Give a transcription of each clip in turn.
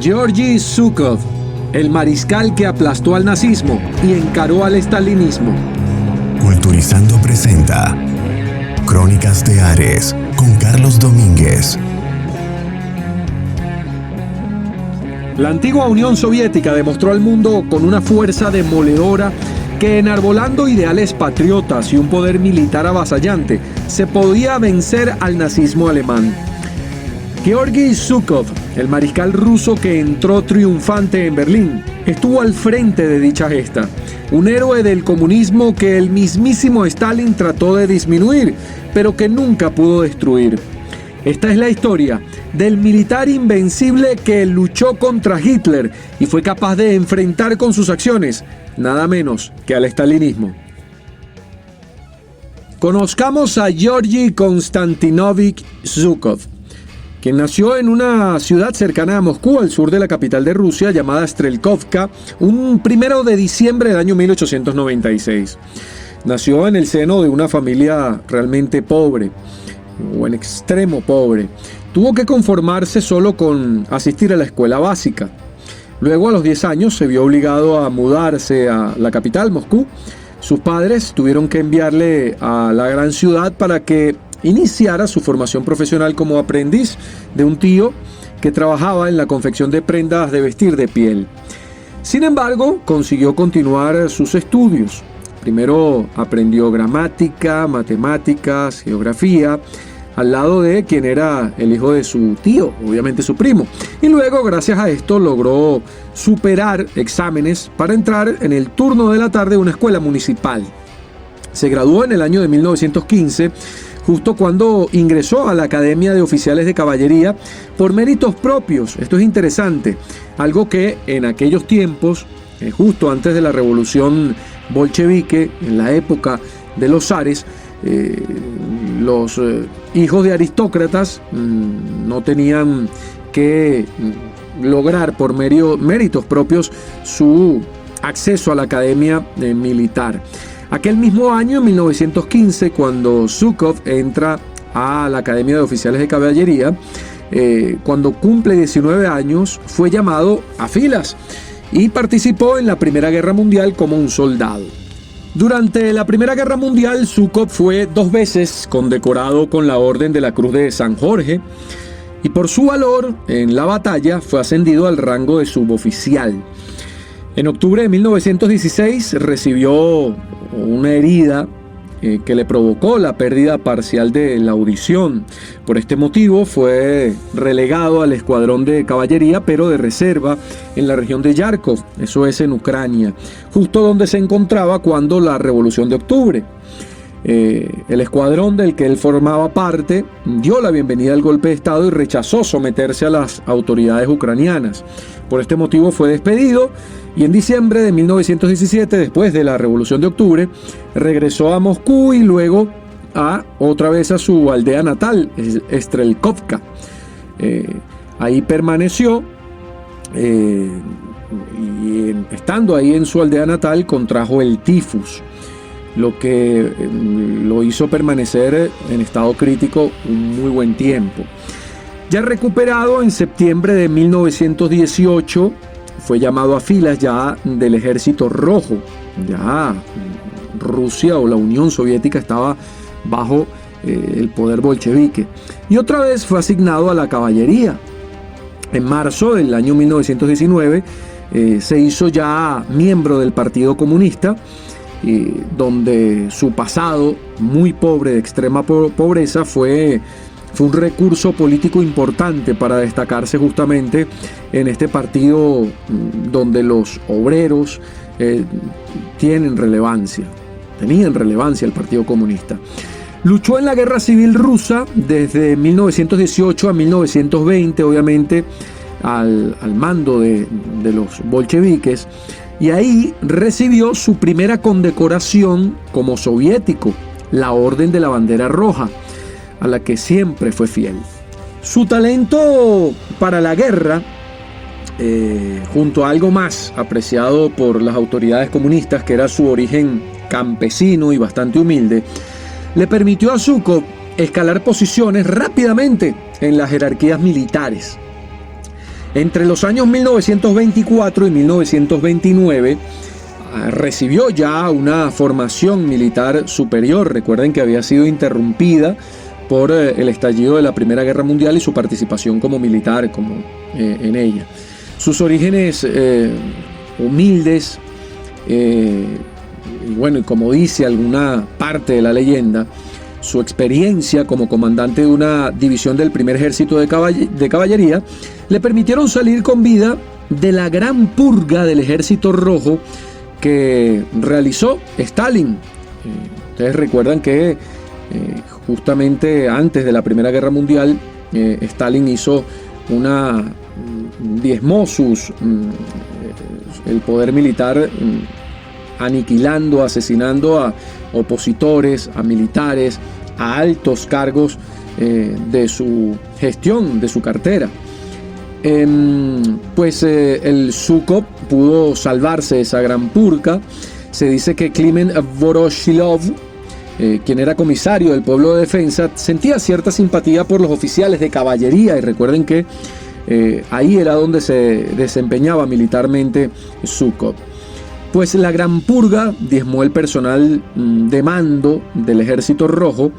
Georgy Zhukov, el mariscal que aplastó al nazismo y encaró al estalinismo. Culturizando presenta Crónicas de Ares con Carlos Domínguez. La antigua Unión Soviética demostró al mundo con una fuerza demoledora que, enarbolando ideales patriotas y un poder militar avasallante, se podía vencer al nazismo alemán. Georgy Zhukov, el mariscal ruso que entró triunfante en Berlín, estuvo al frente de dicha gesta, un héroe del comunismo que el mismísimo Stalin trató de disminuir, pero que nunca pudo destruir. Esta es la historia del militar invencible que luchó contra Hitler y fue capaz de enfrentar con sus acciones nada menos que al estalinismo. Conozcamos a Georgy Konstantinovich Zhukov, quien nació en una ciudad cercana a Moscú, al sur de la capital de Rusia, llamada Strelkovka, un 1 de diciembre del año 1896. Nació en el seno de una familia realmente pobre, o en extremo pobre. Tuvo que conformarse solo con asistir a la escuela básica. Luego, a los 10 años, se vio obligado a mudarse a la capital, Moscú. Sus padres tuvieron que enviarle a la gran ciudad para que iniciara su formación profesional como aprendiz de un tío que trabajaba en la confección de prendas de vestir de piel. Sin embargo, consiguió continuar sus estudios. Primero aprendió gramática, matemáticas, geografía, al lado de quien era el hijo de su tío, obviamente su primo. Y luego, gracias a esto, logró superar exámenes para entrar en el turno de la tarde de una escuela municipal. Se graduó en el año de 1915, justo cuando ingresó a la Academia de Oficiales de Caballería por méritos propios. Esto es interesante, algo que en aquellos tiempos, justo antes de la revolución bolchevique, en la época de los zares, los hijos de aristócratas no tenían que lograr por méritos propios su acceso a la academia militar. Aquel mismo año, en 1915, cuando Zhukov entra a la Academia de Oficiales de Caballería, cuando cumple 19 años, fue llamado a filas y participó en la Primera Guerra Mundial como un soldado. Durante la Primera Guerra Mundial, Zhukov fue 2 veces condecorado con la Orden de la Cruz de San Jorge y por su valor en la batalla fue ascendido al rango de suboficial. En octubre de 1916 recibió una herida que le provocó la pérdida parcial de la audición. Por este motivo fue relegado al escuadrón de caballería, pero de reserva, en la región de Yarkov, eso es en Ucrania, justo donde se encontraba cuando la Revolución de Octubre. El escuadrón del que él formaba parte dio la bienvenida al golpe de Estado y rechazó someterse a las autoridades ucranianas. Por este motivo fue despedido y en diciembre de 1917, después de la Revolución de Octubre, regresó a Moscú y luego otra vez a su aldea natal, Strelkovka. Ahí permaneció y estando ahí en su aldea natal contrajo el tifus, lo que lo hizo permanecer en estado crítico un muy buen tiempo. Ya recuperado, en septiembre de 1918 fue llamado a filas ya del Ejército Rojo. Ya Rusia o la Unión Soviética estaba bajo el poder bolchevique. Y otra vez fue asignado a la caballería. En marzo del año 1919 se hizo ya miembro del Partido Comunista, donde su pasado muy pobre, de extrema pobreza, fue un recurso político importante para destacarse justamente en este partido donde los obreros tenían relevancia el Partido Comunista. Luchó en la Guerra Civil Rusa desde 1918 a 1920, obviamente al mando de los bolcheviques, y ahí recibió su primera condecoración como soviético, la Orden de la Bandera Roja, a la que siempre fue fiel. Su talento para la guerra, junto a algo más apreciado por las autoridades comunistas, que era su origen campesino y bastante humilde, le permitió a Zhukov escalar posiciones rápidamente en las jerarquías militares. Entre los años 1924 y 1929 recibió ya una formación militar superior. Recuerden que había sido interrumpida por el estallido de la Primera Guerra Mundial y su participación como militar en ella. Sus orígenes humildes, y bueno, y como dice alguna parte de la leyenda, su experiencia como comandante de una división del primer ejército de caballería le permitieron salir con vida de la gran purga del Ejército Rojo que realizó Stalin. Ustedes recuerdan que justamente antes de la Primera Guerra Mundial, Stalin hizo diezmó el poder militar, aniquilando, asesinando a opositores, a militares, a altos cargos de su gestión, de su cartera. El Zhukov pudo salvarse de esa gran purga. Se dice que Kliment Voroshilov, quien era comisario del pueblo de defensa, sentía cierta simpatía por los oficiales de caballería, y recuerden que ahí era donde se desempeñaba militarmente Zhukov. Pues la gran purga diezmó el personal de mando del Ejército Rojo,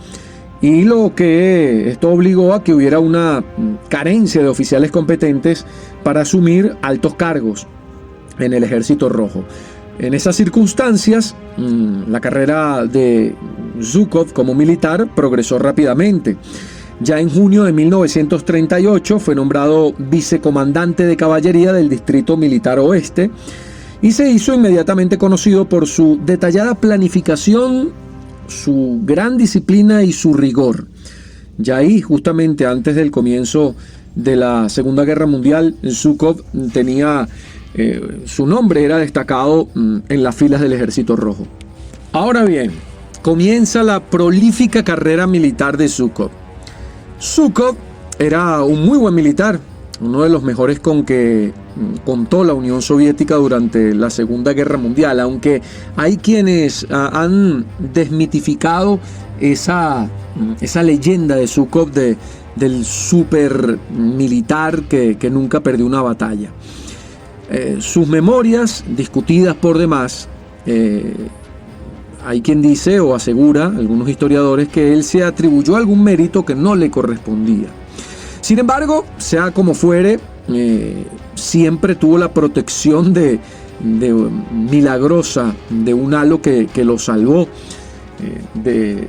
y esto obligó a que hubiera una carencia de oficiales competentes para asumir altos cargos en el Ejército Rojo. En esas circunstancias, la carrera de Zhukov como militar progresó rápidamente. Ya en junio de 1938 fue nombrado vicecomandante de caballería del Distrito Militar Oeste y se hizo inmediatamente conocido por su detallada planificación, su gran disciplina y su rigor. Ya ahí, justamente antes del comienzo de la Segunda Guerra Mundial, Zhukov tenía su nombre era destacado en las filas del Ejército Rojo. Ahora bien, comienza la prolífica carrera militar de Zhukov. Zhukov era un muy buen militar, uno de los mejores con que contó la Unión Soviética durante la Segunda Guerra Mundial, aunque hay quienes han desmitificado esa leyenda de Zhukov del super militar que nunca perdió una batalla. Sus memorias, discutidas por demás, hay quien dice o asegura, algunos historiadores, que él se atribuyó algún mérito que no le correspondía. Sin embargo, sea como fuere, siempre tuvo la protección milagrosa de un halo que lo salvó de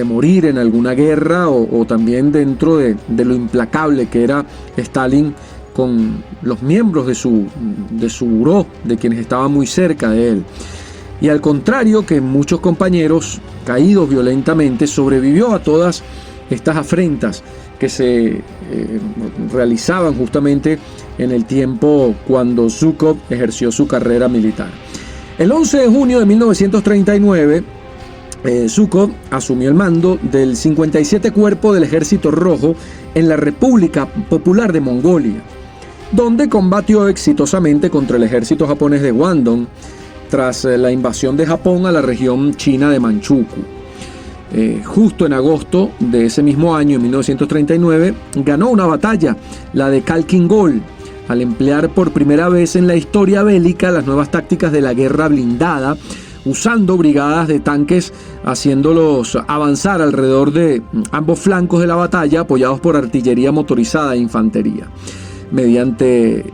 morir en alguna guerra o también dentro de lo implacable que era Stalin con los miembros de su buró, de quienes estaban muy cerca de él. Y al contrario que muchos compañeros caídos violentamente, sobrevivió a todas estas afrentas que se realizaban justamente en el tiempo cuando Zhukov ejerció su carrera militar. El 11 de junio de 1939, Zhukov asumió el mando del 57 Cuerpo del Ejército Rojo en la República Popular de Mongolia, donde combatió exitosamente contra el ejército japonés de Guangdong tras la invasión de Japón a la región china de Manchukuo. Justo en agosto de ese mismo año, en 1939, ganó una batalla, la de Khalkhin Gol, al emplear por primera vez en la historia bélica las nuevas tácticas de la guerra blindada, usando brigadas de tanques, haciéndolos avanzar alrededor de ambos flancos de la batalla, apoyados por artillería motorizada e infantería. Mediante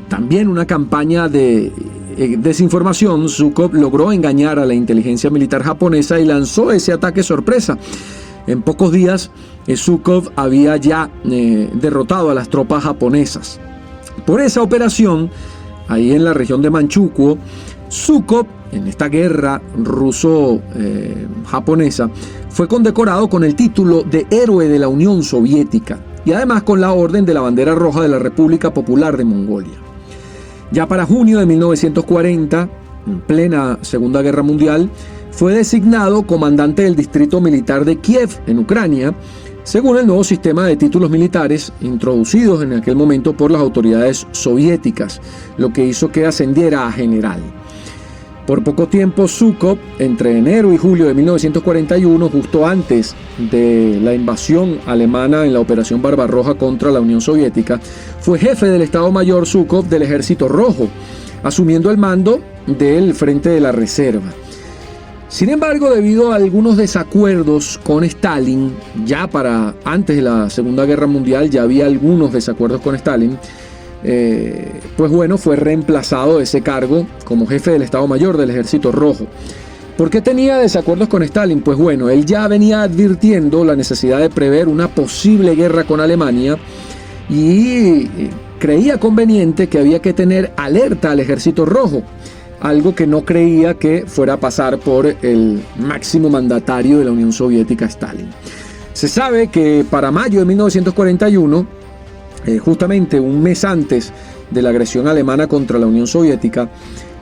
también una campaña de desinformación, Zhukov logró engañar a la inteligencia militar japonesa y lanzó ese ataque sorpresa. En pocos días, Zhukov había ya derrotado a las tropas japonesas. Por esa operación, ahí en la región de Manchukuo, Zhukov, en esta guerra ruso-japonesa, fue condecorado con el título de Héroe de la Unión Soviética y además con la Orden de la Bandera Roja de la República Popular de Mongolia. Ya para junio de 1940, en plena Segunda Guerra Mundial, fue designado comandante del Distrito Militar de Kiev, en Ucrania, según el nuevo sistema de títulos militares introducidos en aquel momento por las autoridades soviéticas, lo que hizo que ascendiera a general. Por poco tiempo, Zhúkov, entre enero y julio de 1941, justo antes de la invasión alemana en la Operación Barbarroja contra la Unión Soviética, fue jefe del Estado Mayor Zhúkov del Ejército Rojo, asumiendo el mando del Frente de la Reserva. Sin embargo, debido a algunos desacuerdos con Stalin, ya para antes de la Segunda Guerra Mundial ya había algunos desacuerdos con Stalin, pues bueno, fue reemplazado de ese cargo como jefe del Estado Mayor del Ejército Rojo. ¿Por qué tenía desacuerdos con Stalin? Pues bueno, él ya venía advirtiendo la necesidad de prever una posible guerra con Alemania y creía conveniente que había que tener alerta al Ejército Rojo, algo que no creía que fuera a pasar por el máximo mandatario de la Unión Soviética, Stalin. Se sabe que para mayo de 1941, justamente un mes antes de la agresión alemana contra la Unión Soviética,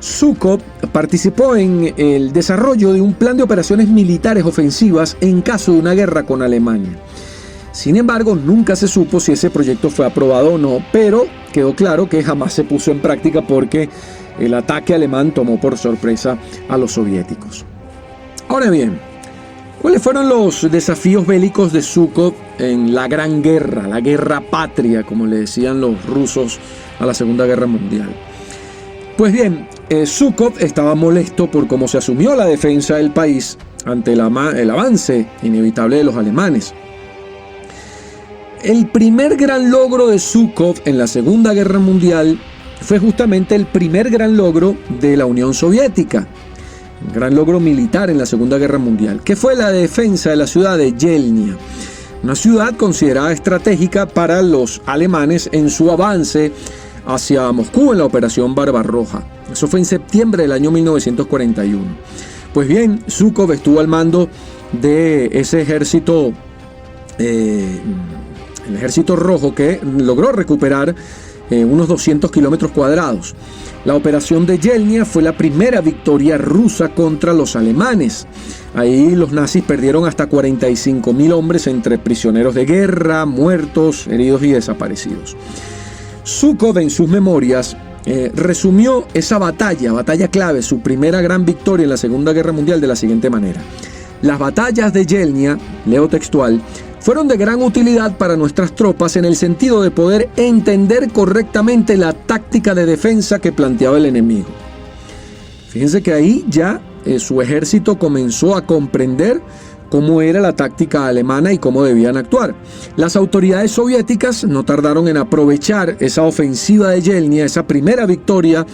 Zhúkov participó en el desarrollo de un plan de operaciones militares ofensivas en caso de una guerra con Alemania. Sin embargo, nunca se supo si ese proyecto fue aprobado o no, pero quedó claro que jamás se puso en práctica porque el ataque alemán tomó por sorpresa a los soviéticos. Ahora bien, ¿cuáles fueron los desafíos bélicos de Zhúkov en la Gran Guerra, la Guerra Patria, como le decían los rusos a la Segunda Guerra Mundial? Pues bien, Zhúkov estaba molesto por cómo se asumió la defensa del país ante el avance inevitable de los alemanes. El primer gran logro de Zhúkov en la Segunda Guerra Mundial fue justamente el primer gran logro de la Unión Soviética, un gran logro militar en la Segunda Guerra Mundial, que fue la defensa de la ciudad de Yelnya, una ciudad considerada estratégica para los alemanes en su avance hacia Moscú en la Operación Barbarroja. Eso fue en septiembre del año 1941. Pues bien, Zhúkov estuvo al mando de ese ejército, el Ejército Rojo, que logró recuperar unos 200 kilómetros cuadrados. La operación de Yelnya fue la primera victoria rusa contra los alemanes. Ahí los nazis perdieron hasta 45.000 hombres entre prisioneros de guerra, muertos, heridos y desaparecidos. Zhúkov en sus memorias resumió esa batalla clave, su primera gran victoria en la Segunda Guerra Mundial, de la siguiente manera: las batallas de Yelnya, leo textual, fueron de gran utilidad para nuestras tropas en el sentido de poder entender correctamente la táctica de defensa que planteaba el enemigo. Fíjense que ahí ya su ejército comenzó a comprender cómo era la táctica alemana y cómo debían actuar. Las autoridades soviéticas no tardaron en aprovechar esa ofensiva de Yelnya, esa primera victoria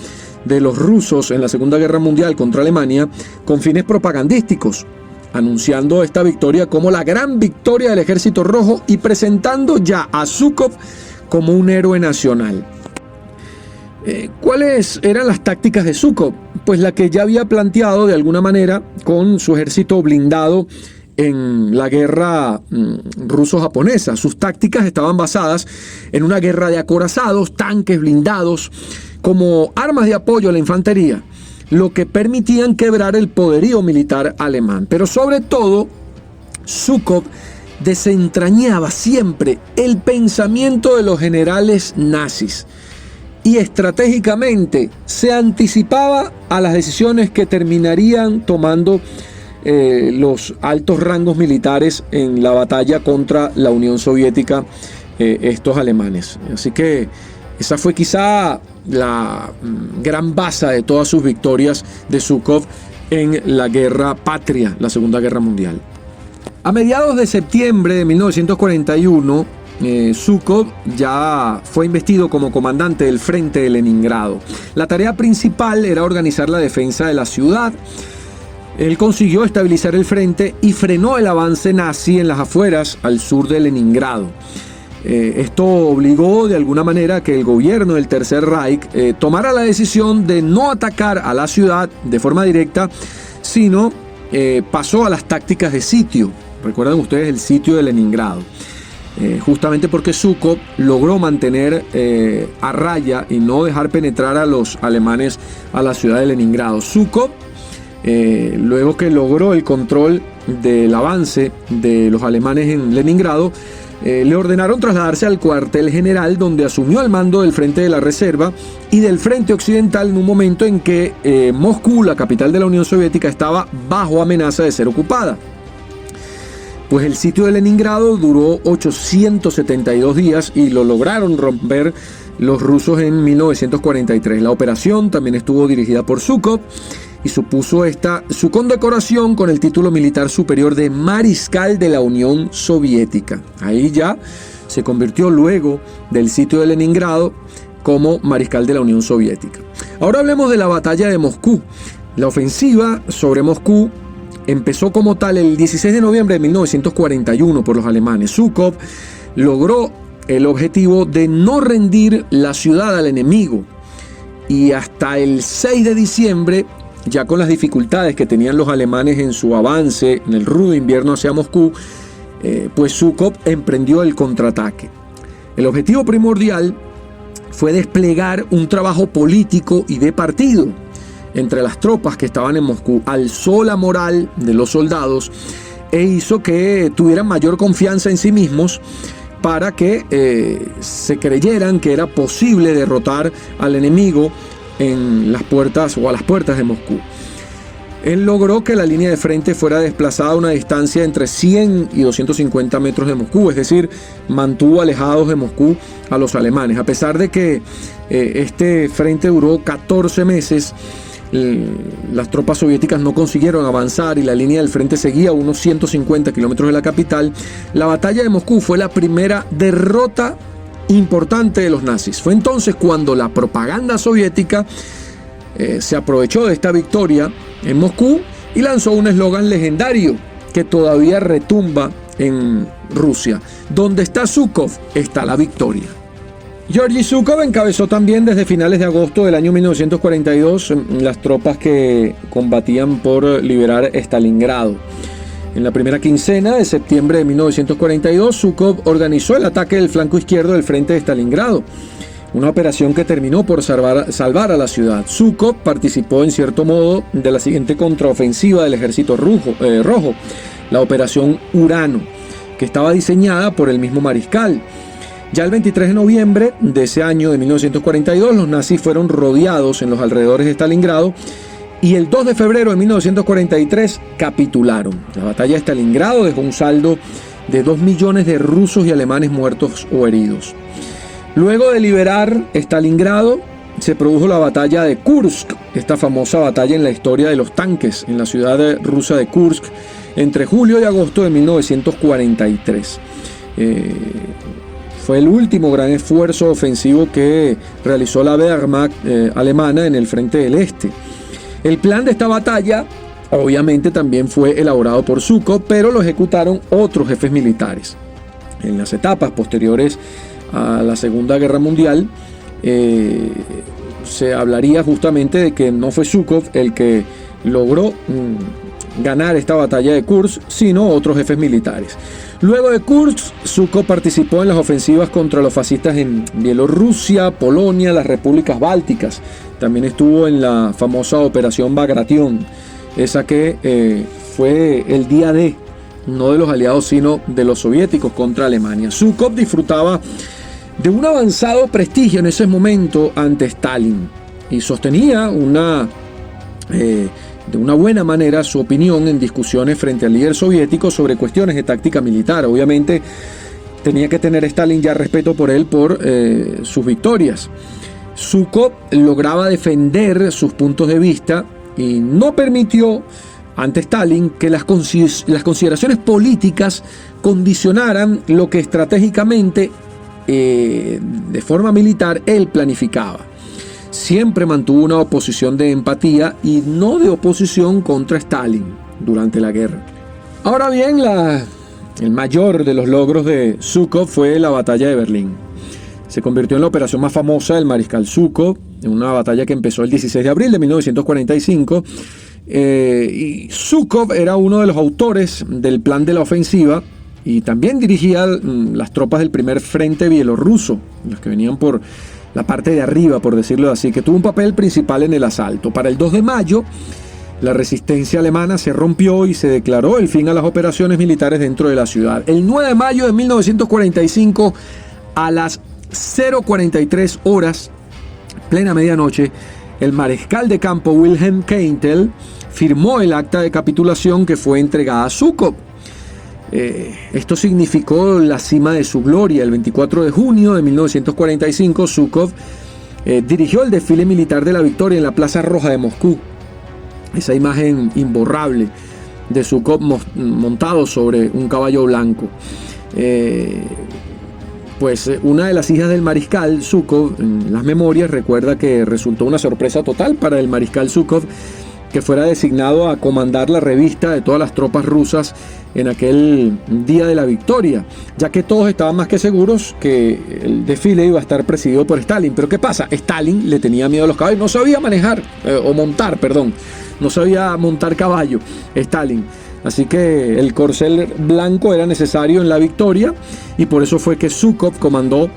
de los rusos en la Segunda Guerra Mundial contra Alemania, con fines propagandísticos, anunciando esta victoria como la gran victoria del Ejército Rojo y presentando ya a Zhúkov como un héroe nacional. ¿Cuáles eran las tácticas de Zhúkov? Pues la que ya había planteado de alguna manera con su ejército blindado en la guerra ruso-japonesa. Sus tácticas estaban basadas en una guerra de acorazados, tanques blindados, como armas de apoyo a la infantería, lo que permitían quebrar el poderío militar alemán. Pero sobre todo, Zhúkov desentrañaba siempre el pensamiento de los generales nazis y estratégicamente se anticipaba a las decisiones que terminarían tomando los altos rangos militares en la batalla contra la Unión Soviética, estos alemanes. Así que esa fue quizá la gran base de todas sus victorias de Zhúkov en la Guerra Patria, la Segunda Guerra Mundial. A mediados de septiembre de 1941, Zhúkov ya fue investido como comandante del Frente de Leningrado. La tarea principal era organizar la defensa de la ciudad. Él consiguió estabilizar el frente y frenó el avance nazi en las afueras al sur de Leningrado. Esto obligó de alguna manera a que el gobierno del Tercer Reich tomara la decisión de no atacar a la ciudad de forma directa, sino pasó a las tácticas de sitio. Recuerdan ustedes el sitio de Leningrado. Justamente porque Zhúkov logró mantener a raya y no dejar penetrar a los alemanes a la ciudad de Leningrado. Zhúkov, luego que logró el control del avance de los alemanes en Leningrado, le ordenaron trasladarse al cuartel general, donde asumió el mando del frente de la reserva y del frente occidental en un momento en que Moscú, la capital de la Unión Soviética, estaba bajo amenaza de ser ocupada. Pues el sitio de Leningrado duró 872 días y lo lograron romper los rusos en 1943. La operación también estuvo dirigida por Zhukov y supuso su condecoración con el título militar superior de Mariscal de la Unión Soviética. Ahí ya se convirtió, luego del sitio de Leningrado, como Mariscal de la Unión Soviética. Ahora hablemos de la batalla de Moscú. La ofensiva sobre Moscú empezó como tal el 16 de noviembre de 1941 por los alemanes. Zhukov logró el objetivo de no rendir la ciudad al enemigo, y hasta el 6 de diciembre, ya con las dificultades que tenían los alemanes en su avance en el rudo invierno hacia Moscú, pues Zhukov emprendió el contraataque. El objetivo primordial fue desplegar un trabajo político y de partido entre las tropas que estaban en Moscú. Alzó la moral de los soldados e hizo que tuvieran mayor confianza en sí mismos, para que se creyeran que era posible derrotar al enemigo en las puertas o a las puertas de Moscú. Él logró que la línea de frente fuera desplazada a una distancia entre 100 y 250 metros de Moscú, es decir, mantuvo alejados de Moscú a los alemanes. A pesar de que este frente duró 14 meses, las tropas soviéticas no consiguieron avanzar y la línea del frente seguía a unos 150 kilómetros de la capital. La batalla de Moscú fue la primera derrota importante de los nazis. Fue entonces cuando la propaganda soviética se aprovechó de esta victoria en Moscú y lanzó un eslogan legendario que todavía retumba en Rusia: donde está Zhukov, está la victoria. Georgy Zhukov encabezó también desde finales de agosto del año 1942 las tropas que combatían por liberar Stalingrado. En la primera quincena de septiembre de 1942, Zhukov organizó el ataque del flanco izquierdo del frente de Stalingrado, una operación que terminó por salvar a la ciudad. Zhukov participó en cierto modo de la siguiente contraofensiva del ejército rojo, la operación Urano, que estaba diseñada por el mismo mariscal. Ya el 23 de noviembre de ese año de 1942, los nazis fueron rodeados en los alrededores de Stalingrado y el 2 de febrero de 1943 capitularon. La batalla de Stalingrado dejó un saldo de 2 millones de rusos y alemanes muertos o heridos. Luego de liberar Stalingrado, se produjo la batalla de Kursk, esta famosa batalla en la historia de los tanques en la ciudad rusa de Kursk, entre julio y agosto de 1943. Fue el último gran esfuerzo ofensivo que realizó la Wehrmacht alemana en el frente del este. El plan de esta batalla obviamente también fue elaborado por Zhukov, pero lo ejecutaron otros jefes militares. En las etapas posteriores a la Segunda Guerra Mundial se hablaría justamente de que no fue Zhukov el que logró ganar esta batalla de Kursk, sino otros jefes militares. Luego de Kursk, Zhukov participó en las ofensivas contra los fascistas en Bielorrusia, Polonia, las repúblicas bálticas. También estuvo en la famosa Operación Bagration, esa que fue el día D, no de los aliados, sino de los soviéticos contra Alemania. Zhukov disfrutaba de un avanzado prestigio en ese momento ante Stalin y sostenía de una buena manera su opinión en discusiones frente al líder soviético sobre cuestiones de táctica militar. Obviamente tenía que tener Stalin ya respeto por él por sus victorias. Zhukov lograba defender sus puntos de vista y no permitió ante Stalin que las consideraciones políticas condicionaran lo que estratégicamente de forma militar él planificaba. Siempre mantuvo una oposición de empatía y no de oposición contra Stalin durante la guerra. Ahora bien, el mayor de los logros de Zhukov fue la batalla de Berlín. Se convirtió en la operación más famosa del mariscal Zhukov, en una batalla que empezó el 16 de abril de 1945. Y Zhukov era uno de los autores del plan de la ofensiva y también dirigía las tropas del primer frente bielorruso, los que venían por la parte de arriba, por decirlo así, que tuvo un papel principal en el asalto. Para el 2 de mayo, La resistencia alemana se rompió y se declaró el fin a las operaciones militares dentro de la ciudad. El 9 de mayo de 1945, a las 0:43 horas, plena medianoche, el mariscal de campo Wilhelm Keitel firmó el acta de capitulación que fue entregada a Zhúkov. Esto significó la cima de su gloria. El 24 de junio de 1945, Zhúkov dirigió el desfile militar de la victoria en la Plaza Roja de Moscú. Esa imagen imborrable de Zhúkov montado sobre un caballo blanco. Pues una de las hijas del mariscal Zhúkov, en las memorias, recuerda que resultó una sorpresa total para el mariscal Zhúkov que fuera designado a comandar la revista de todas las tropas rusas en aquel día de la victoria, ya que todos estaban más que seguros que el desfile iba a estar presidido por Stalin. Pero ¿qué pasa? Stalin le tenía miedo a los caballos, no sabía no sabía montar caballo, Stalin. Así que el corcel blanco era necesario en la victoria y por eso fue que Zhúkov comandó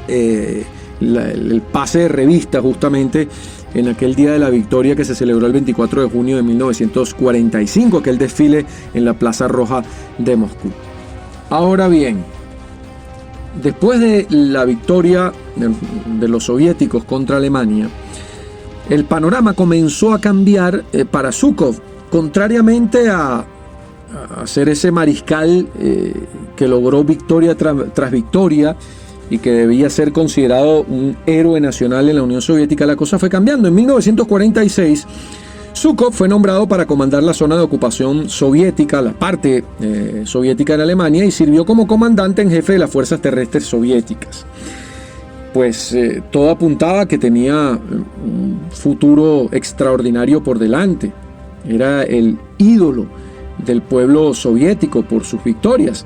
el pase de revista justamente en aquel día de la victoria que se celebró el 24 de junio de 1945, aquel desfile en la Plaza Roja de Moscú. Ahora bien, después de la victoria de los soviéticos contra Alemania, el panorama comenzó a cambiar para Zhúkov. Contrariamente a ser ese mariscal que logró victoria tras victoria y que debía ser considerado un héroe nacional en la Unión Soviética, la cosa fue cambiando. En 1946, Zhúkov fue nombrado para comandar la zona de ocupación soviética, la parte soviética en Alemania, y sirvió como comandante en jefe de las fuerzas terrestres soviéticas. Pues todo apuntaba que tenía un futuro extraordinario por delante. Era el ídolo del pueblo soviético por sus victorias.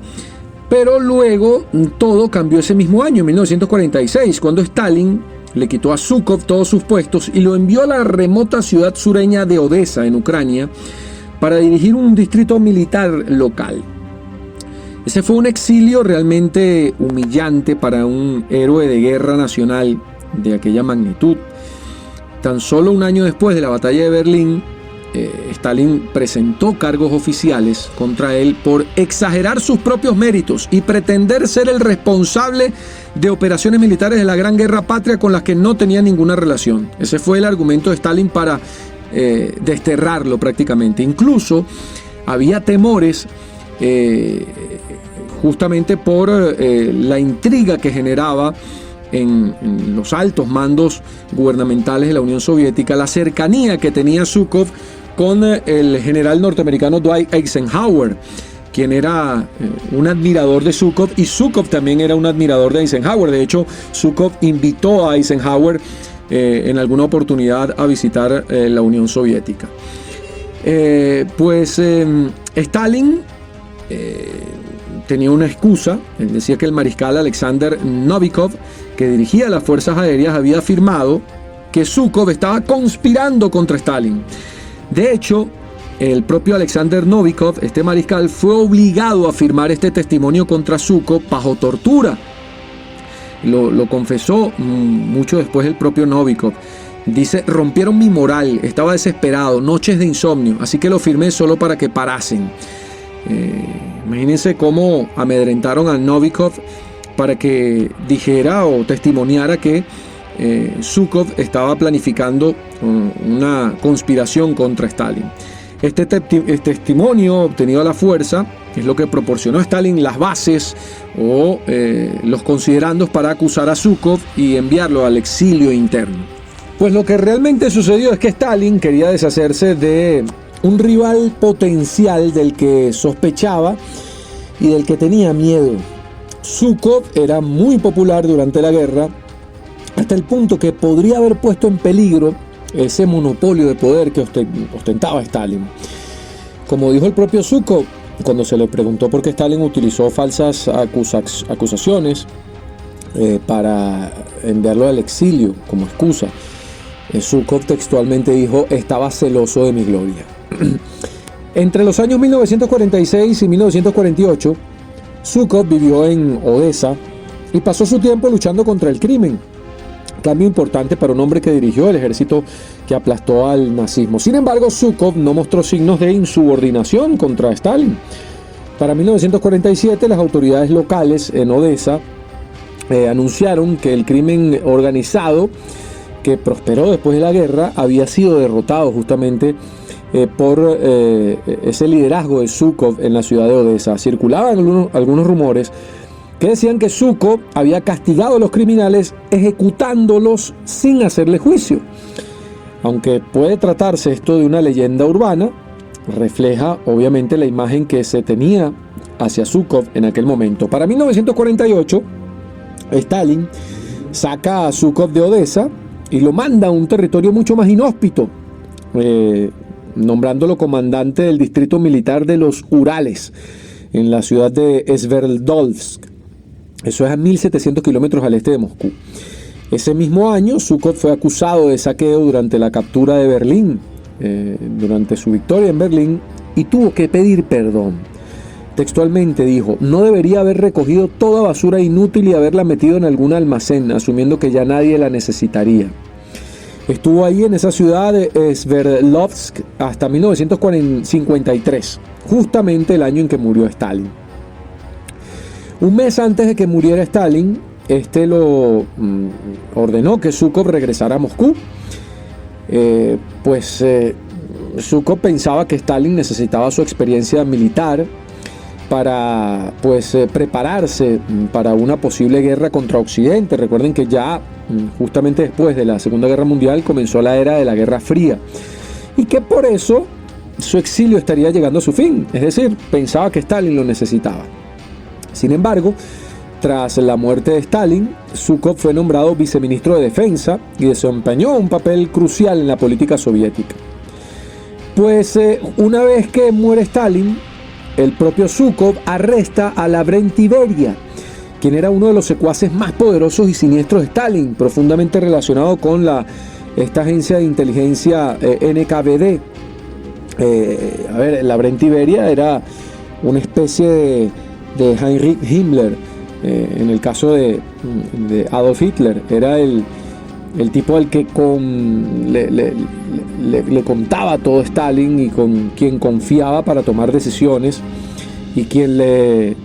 Pero luego todo cambió ese mismo año, en 1946, cuando Stalin le quitó a Zhúkov todos sus puestos y lo envió a la remota ciudad sureña de Odessa, en Ucrania, para dirigir un distrito militar local. Ese fue un exilio realmente humillante para un héroe de guerra nacional de aquella magnitud. Tan solo un año después de la batalla de Berlín, Stalin presentó cargos oficiales contra él por exagerar sus propios méritos y pretender ser el responsable de operaciones militares de la Gran Guerra Patria con las que no tenía ninguna relación. Ese fue el argumento de Stalin para desterrarlo prácticamente. Incluso había temores justamente por la intriga que generaba en los altos mandos gubernamentales de la Unión Soviética, la cercanía que tenía Zhúkov con el general norteamericano Dwight Eisenhower, quien era un admirador de Zhúkov, y Zhúkov también era un admirador de Eisenhower. De hecho, Zhúkov invitó a Eisenhower en alguna oportunidad a visitar la Unión Soviética. Stalin tenía una excusa. Él decía que el mariscal Alexander Novikov, que dirigía las fuerzas aéreas, había afirmado que Zhúkov estaba conspirando contra Stalin. De hecho, el propio Alexander Novikov, este mariscal, fue obligado a firmar este testimonio contra Zhúkov bajo tortura. Lo confesó mucho después el propio Novikov. Dice: rompieron mi moral, estaba desesperado, noches de insomnio, así que lo firmé solo para que parasen. Imagínense cómo amedrentaron a Novikov para que dijera o testimoniara que Zhúkov estaba planificando una conspiración contra Stalin. Este testimonio obtenido a la fuerza es lo que proporcionó a Stalin las bases o los considerandos para acusar a Zhúkov y enviarlo al exilio interno. Pues lo que realmente sucedió es que Stalin quería deshacerse de un rival potencial del que sospechaba y del que tenía miedo. Zhúkov era muy popular durante la guerra, hasta el punto que podría haber puesto en peligro ese monopolio de poder que ostentaba Stalin. Como dijo el propio Zhúkov, cuando se le preguntó por qué Stalin utilizó falsas acusaciones para enviarlo al exilio como excusa, Zhúkov textualmente dijo: estaba celoso de mi gloria. Entre los años 1946 y 1948, Zhúkov vivió en Odessa y pasó su tiempo luchando contra el crimen. Cambio importante para un hombre que dirigió el ejército que aplastó al nazismo. Sin embargo, Zhukov no mostró signos de insubordinación contra Stalin. Para 1947, las autoridades locales en Odessa anunciaron que el crimen organizado que prosperó después de la guerra había sido derrotado justamente por ese liderazgo de Zhukov en la ciudad de Odessa. Circulaban algunos rumores que decían que Zhukov había castigado a los criminales ejecutándolos sin hacerle juicio. Aunque puede tratarse esto de una leyenda urbana, refleja obviamente la imagen que se tenía hacia Zhukov en aquel momento. Para 1948, Stalin saca a Zhukov de Odessa y lo manda a un territorio mucho más inhóspito, nombrándolo comandante del distrito militar de los Urales, en la ciudad de Sverdlovsk. Eso es a 1700 kilómetros al este de Moscú. Ese mismo año, Zhukov fue acusado de saqueo durante la captura de Berlín, durante su victoria en Berlín, y tuvo que pedir perdón. Textualmente dijo: no debería haber recogido toda basura inútil y haberla metido en algún almacén, asumiendo que ya nadie la necesitaría. Estuvo ahí en esa ciudad de Sverdlovsk hasta 1953, justamente el año en que murió Stalin. Un mes antes de que muriera Stalin, ordenó que Zhukov regresara a Moscú. Zhukov pensaba que Stalin necesitaba su experiencia militar para prepararse para una posible guerra contra Occidente. Recuerden que ya justamente después de la Segunda Guerra Mundial comenzó la era de la Guerra Fría, y que por eso su exilio estaría llegando a su fin. Es decir, pensaba que Stalin lo necesitaba. Sin embargo, tras la muerte de Stalin, Zhukov fue nombrado viceministro de Defensa y desempeñó un papel crucial en la política soviética. Una vez que muere Stalin, el propio Zhukov arresta a Lavrenti Beria, quien era uno de los secuaces más poderosos y siniestros de Stalin, profundamente relacionado con esta agencia de inteligencia NKVD. Lavrenti Beria era una especie de Heinrich Himmler. En el caso de Adolf Hitler, era el tipo al que le contaba todo Stalin y con quien confiaba para tomar decisiones, y quien le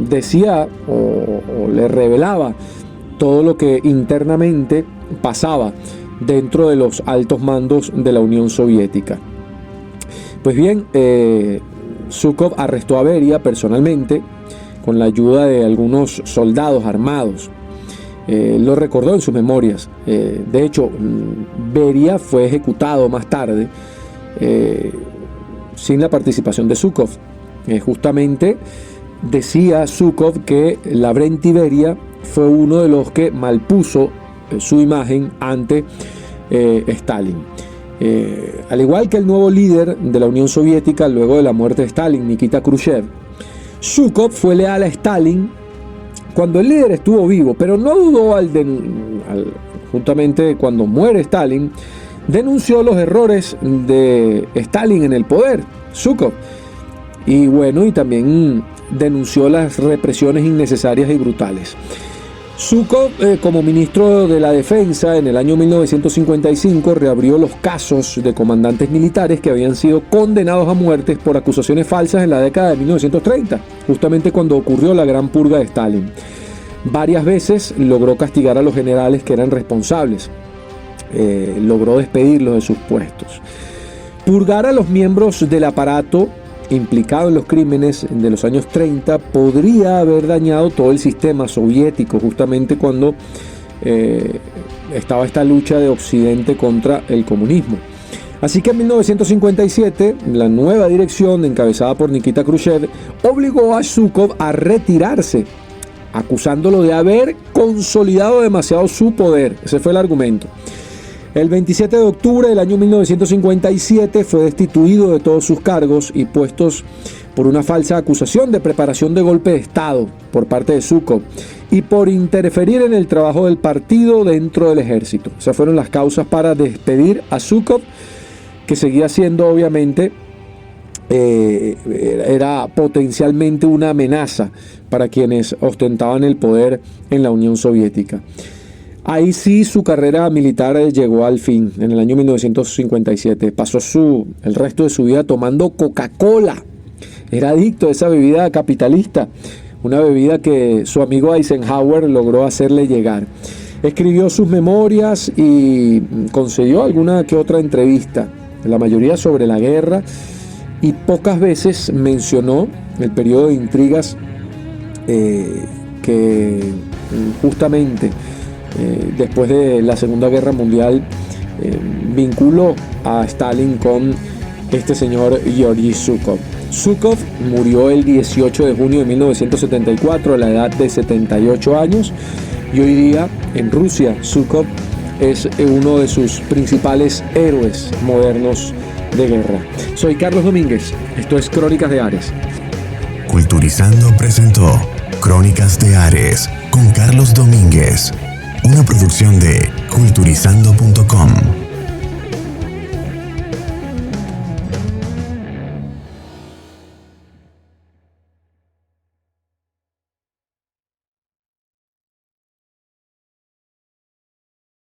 decía o le revelaba todo lo que internamente pasaba dentro de los altos mandos de la Unión Soviética. Pues bien, Zhukov arrestó a Beria personalmente con la ayuda de algunos soldados armados. Lo recordó en sus memorias. De hecho, Beria fue ejecutado más tarde sin la participación de Zhukov. Justamente decía Zhukov que Lavrenti Beria fue uno de los que malpuso su imagen ante Stalin. Al igual que el nuevo líder de la Unión Soviética luego de la muerte de Stalin, Nikita Khrushchev, Zhukov fue leal a Stalin cuando el líder estuvo vivo, pero no dudó justamente cuando muere Stalin, denunció los errores de Stalin en el poder, Zhukov, y también denunció las represiones innecesarias y brutales. Zhukov, como ministro de la Defensa en el año 1955, reabrió los casos de comandantes militares que habían sido condenados a muerte por acusaciones falsas en la década de 1930, justamente cuando ocurrió la gran purga de Stalin. Varias veces logró castigar a los generales que eran responsables, logró despedirlos de sus puestos. Purgar a los miembros del aparato implicado en los crímenes de los años 30 podría haber dañado todo el sistema soviético, justamente cuando estaba esta lucha de Occidente contra el comunismo. Así que en 1957, la nueva dirección, encabezada por Nikita Khrushchev, obligó a Zhukov a retirarse, acusándolo de haber consolidado demasiado su poder. Ese fue el argumento. El 27 de octubre del año 1957 fue destituido de todos sus cargos y puestos por una falsa acusación de preparación de golpe de Estado por parte de Zhukov y por interferir en el trabajo del partido dentro del ejército. Esas fueron las causas para despedir a Zhukov, que seguía siendo obviamente era potencialmente una amenaza para quienes ostentaban el poder en la Unión Soviética. Ahí sí su carrera militar llegó al fin, en el año 1957. Pasó el resto de su vida tomando Coca-Cola. Era adicto a esa bebida capitalista, una bebida que su amigo Eisenhower logró hacerle llegar. Escribió sus memorias y concedió alguna que otra entrevista, la mayoría sobre la guerra, y pocas veces mencionó el periodo de intrigas que justamente después de la Segunda Guerra Mundial vinculó a Stalin con este señor Georgi Zhukov. Zhukov murió el 18 de junio de 1974 a la edad de 78 años y hoy día en Rusia Zhukov es uno de sus principales héroes modernos de guerra. Soy Carlos Domínguez, esto es Crónicas de Ares. Culturizando presentó Crónicas de Ares con Carlos Domínguez, una producción de culturizando.com.